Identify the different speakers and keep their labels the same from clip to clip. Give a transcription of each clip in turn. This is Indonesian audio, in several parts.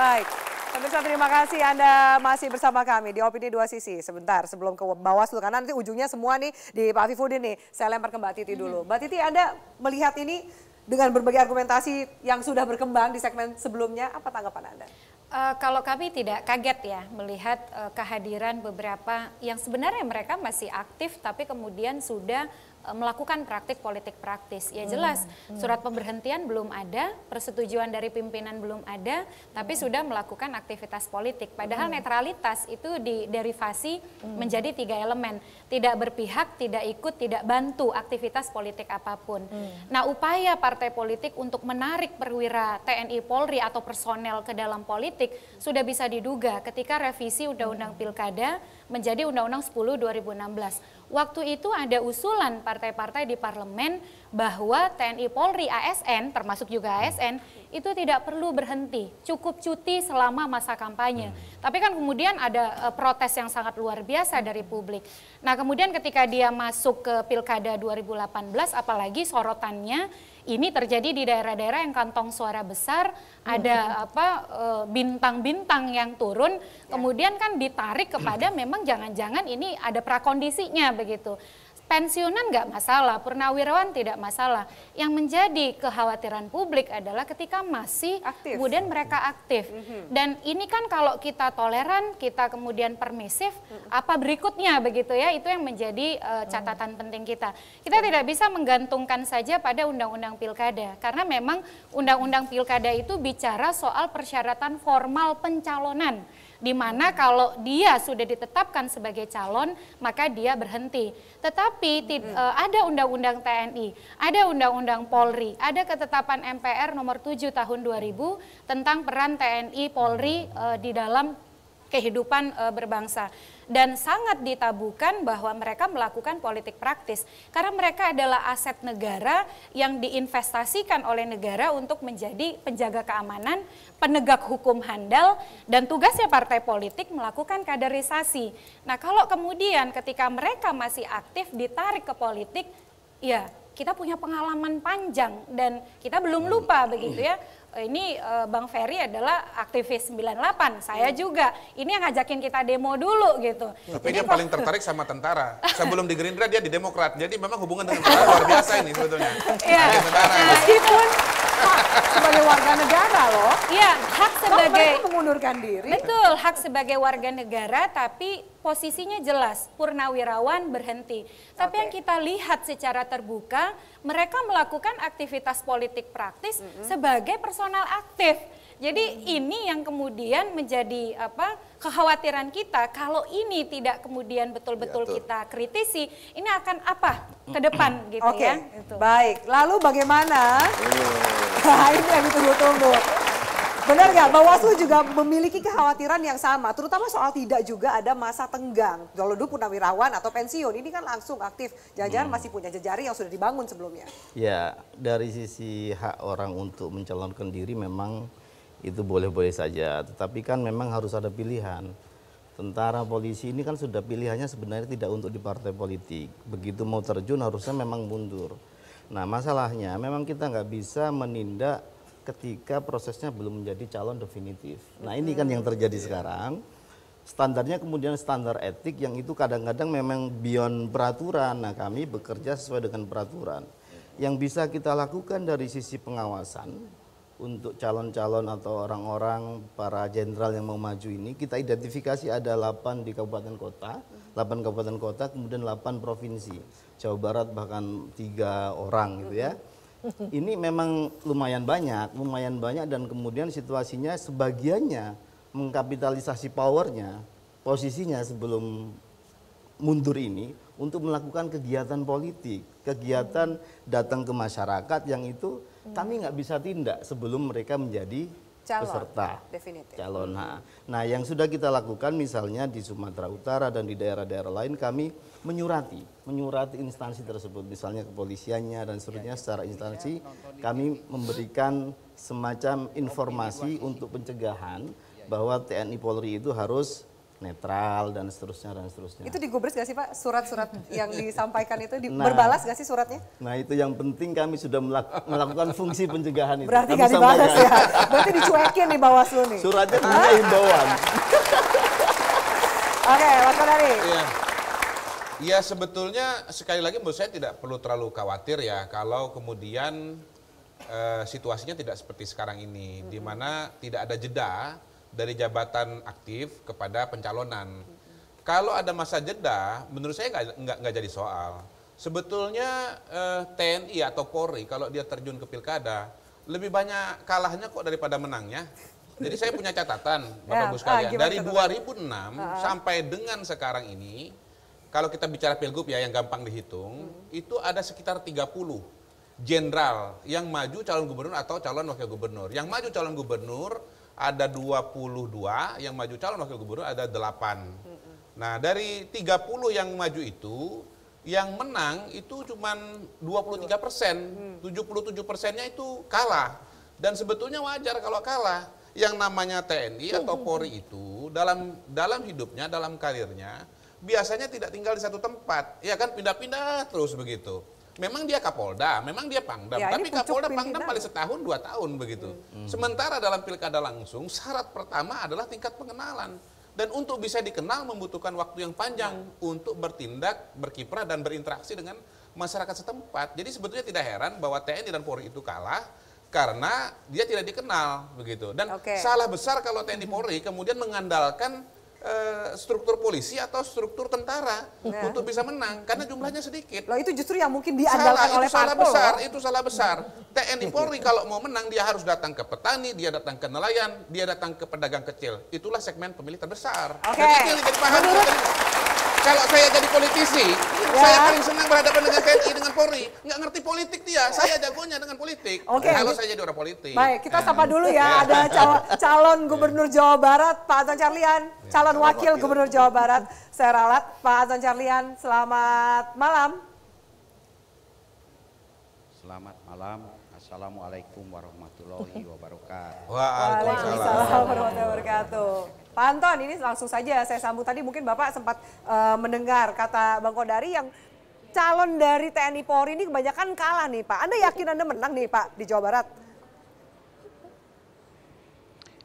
Speaker 1: Baik, pemirsa terima kasih Anda masih bersama kami di Opini Dua Sisi. Sebentar sebelum ke Bawaslu, karena nanti ujungnya semua nih di Pak Afifuddin nih. Saya lempar ke Mbak Titi dulu. Mbak Titi, Anda melihat ini dengan berbagai argumentasi yang sudah berkembang di segmen sebelumnya, apa tanggapan Anda?
Speaker 2: Kalau kami tidak kaget ya melihat kehadiran beberapa yang sebenarnya mereka masih aktif tapi kemudian sudah melakukan praktik politik praktis. Ya jelas surat pemberhentian belum ada, persetujuan dari pimpinan belum ada, tapi sudah melakukan aktivitas politik. Padahal netralitas itu diderivasi menjadi 3 elemen. Tidak berpihak, tidak ikut, tidak bantu aktivitas politik apapun. Nah, upaya partai politik untuk menarik perwira TNI Polri atau personel ke dalam politik sudah bisa diduga ketika revisi Undang-Undang Pilkada menjadi Undang-Undang 10 2016. Waktu itu ada usulan partai-partai di parlemen bahwa TNI Polri ASN, termasuk juga ASN, itu tidak perlu berhenti, cukup cuti selama masa kampanye. Tapi kan kemudian ada protes yang sangat luar biasa dari publik. Nah kemudian ketika dia masuk ke Pilkada 2018, apalagi sorotannya ini terjadi di daerah-daerah yang kantong suara besar, ada bintang-bintang yang turun, kemudian kan ditarik kepada memang jangan-jangan ini ada prakondisinya begitu. Pensiunan nggak masalah, purnawirawan tidak masalah. Yang menjadi kekhawatiran publik adalah ketika masih aktif, kemudian mereka aktif. Dan ini kan kalau kita toleran, kita kemudian permisif, apa berikutnya begitu ya, itu yang menjadi catatan penting kita. Kita tidak bisa menggantungkan saja pada Undang-Undang Pilkada, karena memang Undang-Undang Pilkada itu bicara soal persyaratan formal pencalonan, di mana kalau dia sudah ditetapkan sebagai calon, maka dia berhenti. Tetapi ada Undang-Undang TNI, ada Undang-Undang Polri, ada ketetapan MPR nomor 7 tahun 2000 tentang peran TNI Polri di dalam kehidupan berbangsa. Dan sangat ditabukan bahwa mereka melakukan politik praktis karena mereka adalah aset negara yang diinvestasikan oleh negara untuk menjadi penjaga keamanan, penegak hukum handal, dan tugasnya partai politik melakukan kaderisasi. Nah kalau kemudian ketika mereka masih aktif ditarik ke politik, ya kita punya pengalaman panjang dan kita belum lupa begitu ya. Ini Bang Ferry adalah aktivis 98, saya juga. Ini yang ngajakin kita demo dulu gitu.
Speaker 3: Tapi dia paling tertarik sama tentara. Sebelum di Gerindra dia di Demokrat. Jadi memang hubungan dengan tentara luar biasa ini sebetulnya.
Speaker 2: Iya.
Speaker 1: Meskipun sebagai warga negara loh.
Speaker 2: Iya, hak sebagai
Speaker 1: mengundurkan diri.
Speaker 2: Betul, hak sebagai warga negara tapi posisinya jelas, purnawirawan berhenti. Tapi yang kita lihat secara terbuka, mereka melakukan aktivitas politik praktis sebagai personal aktif. Jadi ini yang kemudian menjadi kekhawatiran kita, kalau ini tidak kemudian betul-betul kita kritisi, ini akan apa ke depan gitu ya. Gitu.
Speaker 1: Baik, lalu bagaimana? Nah, ini yang ditunggu-tunggu. Benar nggak? Bawaslu juga memiliki kekhawatiran yang sama, terutama soal tidak juga ada masa tenggang. Kalau dulu purnawirawan atau pensiun, ini kan langsung aktif. Jangan-jangan masih punya jejaring yang sudah dibangun sebelumnya.
Speaker 4: Ya, dari sisi hak orang untuk mencalonkan diri memang itu boleh-boleh saja. Tetapi kan memang harus ada pilihan. Tentara, polisi ini kan sudah pilihannya sebenarnya tidak untuk di partai politik. Begitu mau terjun harusnya memang mundur. Nah masalahnya memang kita nggak bisa menindak ketika prosesnya belum menjadi calon definitif. Nah ini kan yang terjadi sekarang, standarnya kemudian standar etik yang itu kadang-kadang memang beyond peraturan. Nah kami bekerja sesuai dengan peraturan. Yang bisa kita lakukan dari sisi pengawasan untuk calon-calon atau orang-orang para jenderal yang mau maju ini, kita identifikasi ada 8 di kabupaten kota, 8 kabupaten kota, kemudian 8 provinsi. Jawa Barat bahkan 3 orang gitu ya. Ini memang lumayan banyak dan kemudian situasinya sebagiannya mengkapitalisasi powernya, posisinya sebelum mundur ini untuk melakukan kegiatan politik, kegiatan datang ke masyarakat yang itu kami nggak bisa tindak sebelum mereka menjadi peserta calon. Nah, yang sudah kita lakukan misalnya di Sumatera Utara dan di daerah-daerah lain kami menyurati instansi tersebut, misalnya kepolisiannya dan seterusnya secara instansi kami memberikan semacam informasi untuk pencegahan bahwa TNI Polri itu harus netral dan seterusnya dan seterusnya.
Speaker 1: Itu digubris gak sih Pak surat-surat yang disampaikan itu
Speaker 4: Nah.
Speaker 1: berbalas gak sih suratnya?
Speaker 4: Nah itu yang penting kami sudah melakukan fungsi pencegahan itu.
Speaker 1: Berarti
Speaker 4: Kami
Speaker 1: gak dibalas
Speaker 4: sampaikan.
Speaker 1: ya? Berarti dicuekin nih Bawaslu nih.
Speaker 4: Suratnya tentunya himbauan.
Speaker 1: Oke, Mas Kodari.
Speaker 3: Iya. Ya sebetulnya sekali lagi menurut saya tidak perlu terlalu khawatir ya kalau kemudian situasinya tidak seperti sekarang ini, di mana tidak ada jeda dari jabatan aktif kepada pencalonan. Kalau ada masa jeda, menurut saya nggak jadi soal. Sebetulnya TNI atau Polri kalau dia terjun ke pilkada lebih banyak kalahnya kok daripada menangnya. Jadi saya punya catatan, Bapak Ibu sekalian, dari 2006 sampai dengan sekarang ini, kalau kita bicara pilgub ya yang gampang dihitung, itu ada sekitar 30 jenderal yang maju calon gubernur atau calon wakil gubernur. Yang maju calon gubernur ada 22, yang maju calon wakil gubernur ada 8. Nah dari 30 yang maju itu, yang menang itu cuma 23%, 77%-nya itu kalah. Dan sebetulnya wajar kalau kalah. Yang namanya TNI atau Polri itu dalam hidupnya, dalam karirnya, biasanya tidak tinggal di satu tempat. Ya kan pindah-pindah terus begitu. Memang dia Kapolda, memang dia Pangdam,
Speaker 1: Ya,
Speaker 3: tapi
Speaker 1: ini pucuk
Speaker 3: Kapolda Pangdam
Speaker 1: pimpinan.
Speaker 3: paling setahun 2 tahun begitu. Sementara dalam pilkada langsung syarat pertama adalah tingkat pengenalan. Dan untuk bisa dikenal membutuhkan waktu yang panjang untuk bertindak, berkiprah dan berinteraksi dengan masyarakat setempat. Jadi sebetulnya tidak heran bahwa TNI dan Polri itu kalah karena dia tidak dikenal begitu. Dan salah besar kalau TNI Polri kemudian mengandalkan struktur polisi atau struktur tentara untuk bisa menang karena jumlahnya sedikit.
Speaker 1: Loh itu justru yang mungkin diandalkan oleh
Speaker 3: salah
Speaker 1: parpol.
Speaker 3: besar, itu salah besar. TNI Polri kalau mau menang dia harus datang ke petani, dia datang ke nelayan, dia datang ke pedagang kecil. Itulah segmen pemilih terbesar.
Speaker 1: Oke.
Speaker 3: Jadi itu yang dipahami. Kalau saya jadi politisi, saya paling senang berhadapan dengan TNI, dengan Polri. Nggak ngerti politik dia, saya jagonya dengan politik.
Speaker 1: Oke.
Speaker 3: Kalau saya jadi orang politik.
Speaker 1: Baik, kita sapa dulu ya. Ada calon gubernur Jawa Barat, Pak Anton Carlyan. Calon wakil gubernur Jawa Barat, saya ralat. Pak Anton Carlyan, selamat malam.
Speaker 5: Selamat malam. Assalamualaikum warahmatullahi wabarakatuh.
Speaker 1: Waalaikumsalam warahmatullahi wabarakatuh. Pak Anton, ini langsung saja saya sambung tadi mungkin Bapak sempat mendengar kata Bang Kodari yang calon dari TNI Polri ini kebanyakan kalah nih Pak. Anda yakin Anda menang nih Pak di Jawa Barat?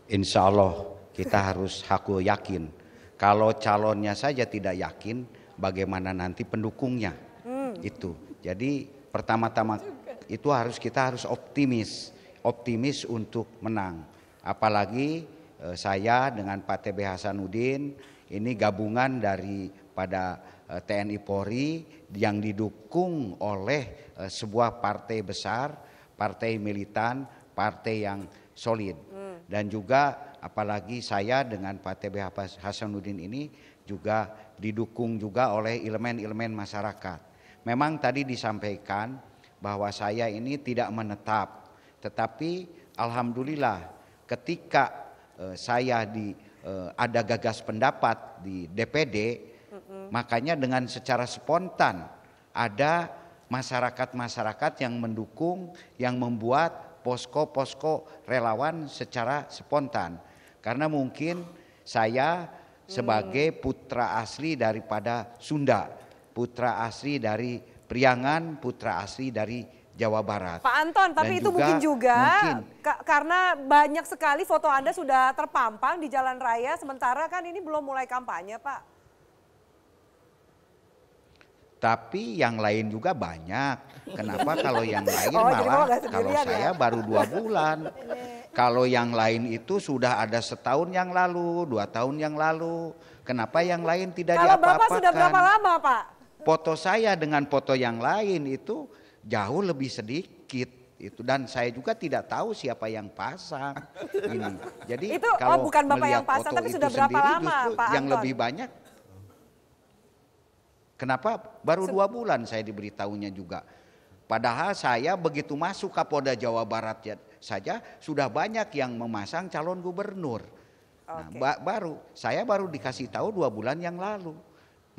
Speaker 5: Insya Allah kita harus haku yakin. Kalau calonnya saja tidak yakin, bagaimana nanti pendukungnya? Itu. Jadi pertama-tama itu kita harus optimis untuk menang. Apalagi saya dengan Pak TB Hasanuddin ini gabungan daripada TNI Polri yang didukung oleh sebuah partai besar, partai militan, partai yang solid. Dan juga apalagi saya dengan Pak TB Hasanuddin ini juga didukung juga oleh elemen-elemen masyarakat. Memang tadi disampaikan bahwa saya ini tidak menetap, tetapi alhamdulillah ketika saya ada gagas pendapat di DPD, makanya dengan secara spontan ada masyarakat-masyarakat yang mendukung, yang membuat posko-posko relawan secara spontan. Karena mungkin saya sebagai putra asli daripada Sunda, putra asli dari Priangan, putra asli dari Jawa Barat.
Speaker 1: Pak Anton, tapi itu mungkin juga karena banyak sekali foto Anda sudah terpampang di jalan raya, sementara kan ini belum mulai kampanye Pak.
Speaker 5: Tapi yang lain juga banyak. Kenapa kalau yang lain malah kalau saya baru 2 bulan. Kalau yang lain itu sudah ada setahun yang lalu, 2 tahun yang lalu. Kenapa yang lain tidak diapa-apakan?
Speaker 1: Kalau Bapak sudah berapa lama Pak?
Speaker 5: Foto saya dengan foto yang lain itu jauh lebih sedikit itu, dan saya juga tidak tahu siapa yang pasang ini. Jadi
Speaker 1: itu
Speaker 5: kalau
Speaker 1: bukan Bapak yang
Speaker 5: melihat
Speaker 1: pasang,
Speaker 5: foto
Speaker 1: tapi
Speaker 5: itu
Speaker 1: sudah berapa
Speaker 5: sendiri
Speaker 1: lama
Speaker 5: justru
Speaker 1: Pak
Speaker 5: yang
Speaker 1: Anton?
Speaker 5: lebih banyak. Kenapa baru 2 bulan saya diberitahunya juga. Padahal saya begitu masuk Kapolda Jawa Barat saja sudah banyak yang memasang calon gubernur. Nah, saya baru dikasih tahu 2 bulan yang lalu.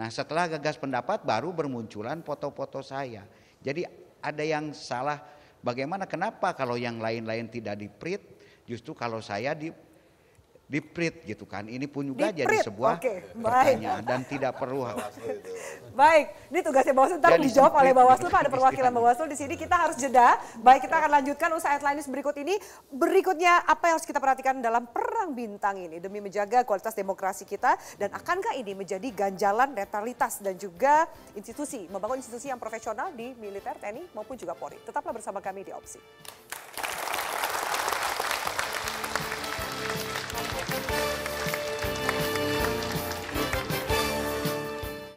Speaker 5: Nah setelah gagas pendapat baru bermunculan foto-foto saya. Jadi ada yang salah. Bagaimana, kenapa kalau yang lain-lain tidak di-print, justru kalau saya Diprit gitu kan. Ini pun juga jadi
Speaker 1: Diprit,
Speaker 5: sebuah
Speaker 1: oke, baik.
Speaker 5: pertanyaan dan tidak perlu.
Speaker 1: Baik, ini tugasnya Bawaslu ntar
Speaker 5: Jadi
Speaker 1: dijawab oleh
Speaker 5: sempit
Speaker 1: Bawaslu,
Speaker 5: gitu
Speaker 1: Pak. Ada perwakilan
Speaker 5: istilahnya.
Speaker 1: Bawaslu di sini. Kita harus jeda. Baik, kita akan lanjutkan usai headline news berikut ini. Berikutnya apa yang harus kita perhatikan dalam perang bintang ini demi menjaga kualitas demokrasi kita, dan akankah ini menjadi ganjalan netralitas dan juga membangun institusi yang profesional di militer, TNI maupun juga Polri. Tetaplah bersama kami di Opsi.